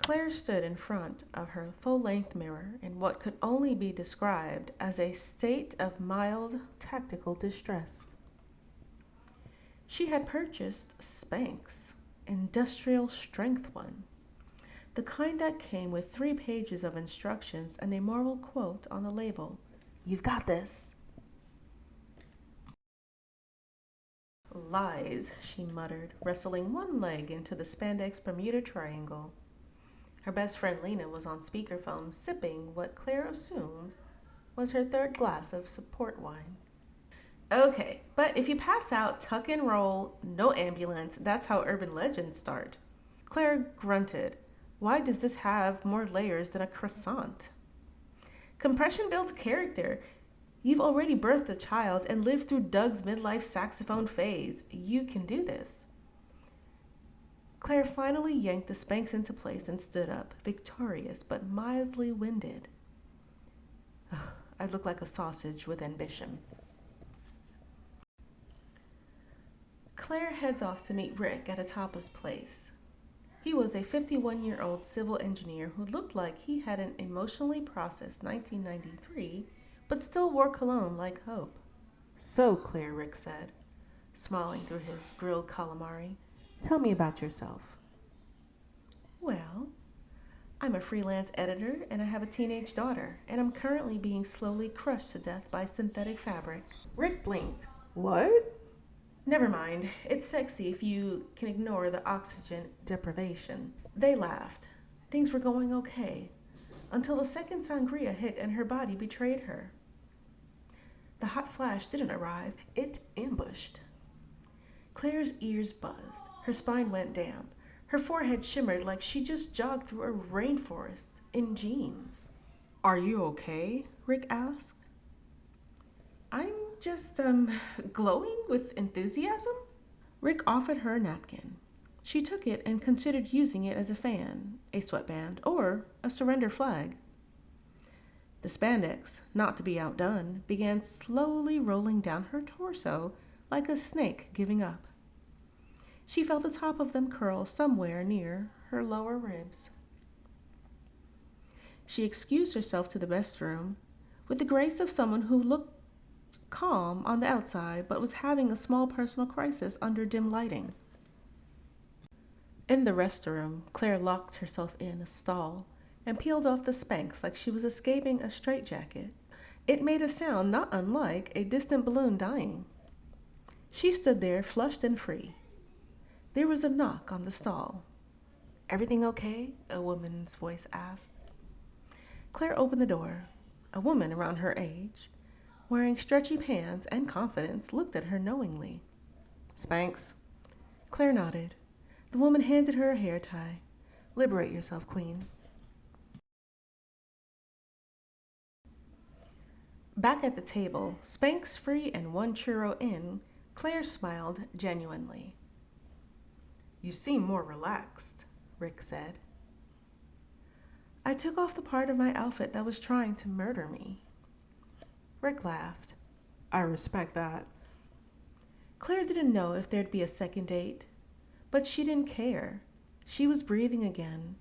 Claire stood in front of her full-length mirror in what could only be described as a state of mild tactical distress. She had purchased Spanx, industrial strength ones, the kind that came with 3 pages of instructions and a moral quote on the label. "You've got this." "Lies," she muttered, wrestling one leg into the spandex Bermuda Triangle. Her best friend Lena was on speakerphone, sipping what Claire assumed was her 3rd glass of support wine. "Okay, but if you pass out, tuck and roll, no ambulance, that's how urban legends start." Claire grunted. "Why does this have more layers than a croissant?" "Compression builds character. You've already birthed a child and lived through Doug's midlife saxophone phase. You can do this." Claire finally yanked the Spanx into place and stood up, victorious but mildly winded. I look like a sausage with ambition. Claire heads off to meet Rick at a tapas place. He was a 51-year-old civil engineer who looked like he had an emotionally processed 1993, but still wore cologne like hope. "So, Claire," Rick said, smiling through his grilled calamari, "tell me about yourself." "Well, I'm a freelance editor and I have a teenage daughter, and I'm currently being slowly crushed to death by synthetic fabric." Rick blinked. "What?" "Never mind. It's sexy if you can ignore the oxygen deprivation." They laughed. Things were going okay, until the second sangria hit and her body betrayed her. The hot flash didn't arrive, it ambushed. Claire's ears buzzed, her spine went damp, her forehead shimmered like she just jogged through a rainforest in jeans. "Are you okay?" Rick asked. "I'm just, glowing with enthusiasm." Rick offered her a napkin. She took it and considered using it as a fan, a sweatband, or a surrender flag. The spandex, not to be outdone, began slowly rolling down her torso like a snake giving up. She felt the top of them curl somewhere near her lower ribs. She excused herself to the restroom with the grace of someone who looked calm on the outside but was having a small personal crisis under dim lighting. In the restroom, Claire locked herself in a stall and peeled off the Spanx like she was escaping a straitjacket. It made a sound not unlike a distant balloon dying. She stood there, flushed and free. There was a knock on the stall. "Everything okay?" a woman's voice asked. Claire opened the door. A woman around her age, wearing stretchy pants and confidence, looked at her knowingly. "Spanx?" Claire nodded. The woman handed her a hair tie. "Liberate yourself, queen." Back at the table, Spanx free and 1 churro in, Claire smiled genuinely. "You seem more relaxed," Rick said. "I took off the part of my outfit that was trying to murder me." Rick laughed. "I respect that." Claire didn't know if there'd be a second date, but she didn't care. She was breathing again,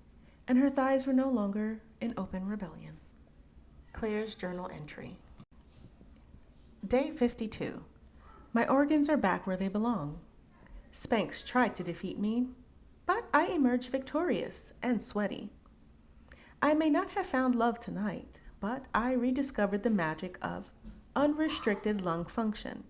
and her thighs were no longer in open rebellion. Claire's journal entry. Day 52. My organs are back where they belong. Spanx tried to defeat me, but I emerged victorious and sweaty. I may not have found love tonight, but I rediscovered the magic of unrestricted lung function.